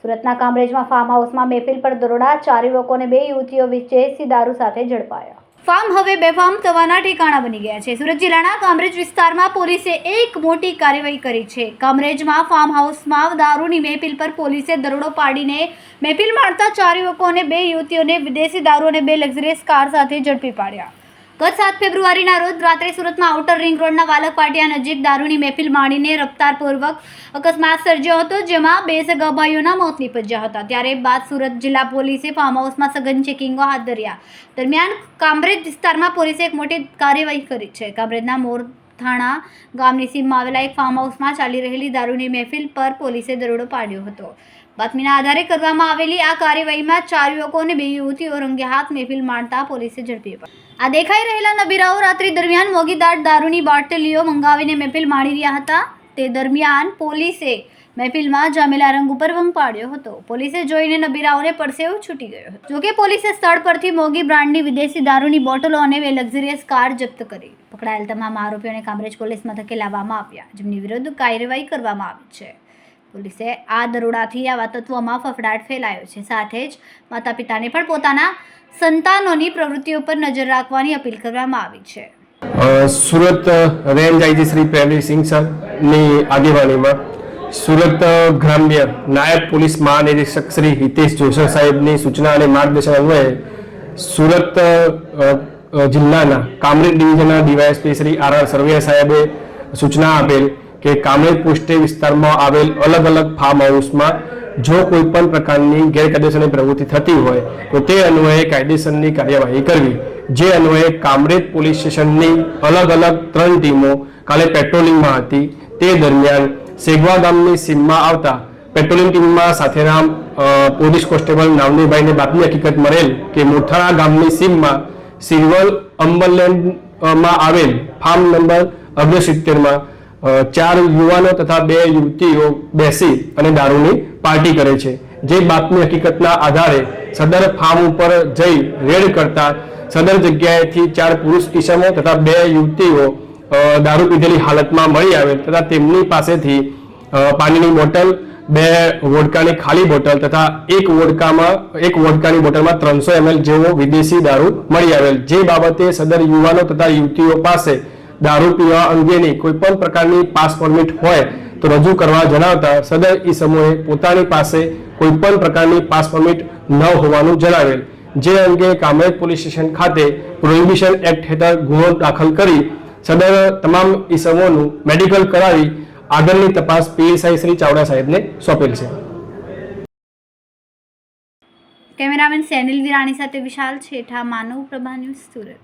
સુરતના કામરેજમાં ફાર્મ હાઉસમાં મહેફિલ પર દરોડા, 4 યુવકોને 2 યુવતીઓ વિદેશી દારૂ સાથે ઝડપાયા. ફાર્મ હવે બેફામ થવાના ઠેકાણા બની ગયા છે. સુરત જિલ્લાના કામરેજ વિસ્તારમાં પોલીસે એક મોટી કાર્યવાહી કરી છે. કામરેજમાં ફાર્મ હાઉસમાં દારૂની મહેફિલ પર પોલીસે દરોડો પાડીને મહેફિલ માણતા 4 યુવકો અને 2 યુવતીઓને વિદેશી દારૂ અને 2 લક્ઝરિયસ કાર સાથે ઝડપી પાડ્યા. ગત 7 ફેબ્રુઆરીના રોજ રાત્રે સુરતમાં આઉટર રિંગ રોડના વાલક પાટિયા નજીક દારૂની મહેફિલ માણીને રફતારપૂર્વક અકસ્માત સર્જ્યો હતો, જેમાં 2 સગા ભાઈઓના મોત નીપજ્યા હતા. ત્યારે બાદ સુરત જિલ્લા પોલીસે ફાર્મ હાઉસમાં સઘન ચેકિંગો હાથ ધર્યા. દરમિયાન કામરેજ વિસ્તારમાં પોલીસે એક મોટી કાર્યવાહી કરી છે. કામરેજના મોરથાણા ગામની સીમમાં આવેલા એક ફાર્મ હાઉસમાં ચાલી રહેલી દારૂની મહેફિલ પર પોલીસે દરોડો પાડ્યો હતો. બાતમીના આધારે કરવામાં આવેલી આ કાર્યવાહીમાં 4 યુવકો અને 2 યુવતીઓ રંગે હાથ મહેફિલ માણતા પોલીસે ઝડપી પાડ્યા. આ દેખાઈ રહેલા નબીરાઓ રાત્રિ દરમિયાન મોગીદાર દારૂની બાટલીઓ મંગાવીને મહેફિલ માણી રહ્યા હતા. તે દરમિયાન પોલીસે મહેફિલમાં જામેલા રંગ ઉપર ભંગ પાડ્યો હતો. પોલીસે જોઈને નબીરાઓને પરસેવો છૂટી ગયો હતો. જોકે પોલીસે સ્થળ પરથી મોગી બ્રાન્ડની વિદેશી દારૂની બોટલો અને 2 લક્ઝરિયસ કાર જપ્ત કરી. પકડાયેલ તમામ આરોપીઓને કામરેજ પોલીસ મથકે લાવવામાં આવ્યા, જેમની વિરુદ્ધ કાર્યવાહી કરવામાં આવી છે. પોલીસે આ દરોડાથી આવા તત્વોમાં ફફડાટ ફેલાયો છે. સાથે જ માતા પિતાને પણ પોતાના સંતાનોની પ્રવૃત્તિઓ પર નજર રાખવાની અપીલ કરવામાં આવી છે. સુરત રેન્જ આઈજી શ્રી પ્રવીરસિંહ સરની આગેવાનીમાં સુરત ગ્રામ્ય નાયબ પોલીસ મહાનિરીક્ષક શ્રી હિતેશ જોશર સાહેબની સૂચના અને માર્ગદર્શન અન્વયે સુરત જિલ્લાના કામરેજ ડિવિઝનના ડીવાયએસપી શ્રી આર સરવૈયા સાહેબે સૂચના આપેલ કે કામરેજ પોસ્ટે વિસ્તારમાં આવેલ અલગ અલગ ફાર્મ હાઉસમાં જો કોઈ પણ પ્રકારની ગેરકાયદેસરની પ્રવૃત્તિ થતી હોય તો તે અન્વયે કાયદેસરની કાર્યવાહી કરવી. જે અન્વયે કામરેજ પોલીસ સ્ટેશનની અલગ અલગ 3 ટીમો કાલે પેટ્રોલિંગમાં હતી. તે દરમિયાન સેગવા ગામની સીમમાં આવતા પેટ્રોલિંગ ટીમમાં સાથેરામ પોલીસ કોન્સ્ટેબલ નાવનીભાઈને બાતમી હકીકત મળેલ કે મોથાણા ગામની સીમમાં સિલ્વર અંબરલેન્ડમાં આવેલ ફાર્મ નંબર 69માં 4 યુવાનો તથા 2 યુવતીઓ બેસી અને દારૂની પાર્ટી કરે છે. જે બાતમી હકીકતના આધારે સદર ફાર્મ ઉપર જઈ રેડ કરતા સદર જગ્યાએથી 4 પુરુષ ઈસમો તથા 2 યુવતીઓ દારૂ પીધેલી હાલતમાં મળી આવેલ તથા તેમની પાસેથી પાણીની બોટલ, 2 વોડકાની ખાલી બોટલ તથા એક વોડકાની બોટલમાં 300 ml જેવો વિદેશી દારૂ મળી આવેલ. જે બાબતે સદર યુવાનો તથા યુવતીઓ પાસે દારૂ પીવા અંગેની કોઈ પણ પ્રકારની પાસ પરમિટ હોય તો રજૂ કરવા જણાવતા સદર ઈસમોએ પોતાની પાસે કોઈ પણ પ્રકારની પાસ પરમિટ ન હોવાનું જણાવેલ. જે અંગે કામરેજ પોલીસ સ્ટેશન ખાતે પ્રોહિબિશન એક્ટ હેઠળ ગુનો દાખલ કરી સદર તમામ ઈસમોનું મેડિકલ કરાવી આગળની તપાસ પીએસઆઈ શ્રી ચાવડા સાહેબને સોંપેલ છે. કેમેરામેન સેનિલ વિરાણી સાથે વિશાલ છેઠા, માનવ પ્રભા ન્યૂઝ, સુરત.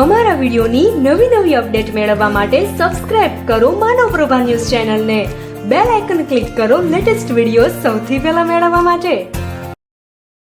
અમારા વિડિયોની નવી અપડેટ મેળવવા માટે સબસ્ક્રાઇબ કરો માનવ પ્રભા ન્યૂઝ ચેનલને. બેલ આઇકન ક્લિક કરો લેટેસ્ટ વિડિયો સૌથી પહેલા મેળવવા માટે.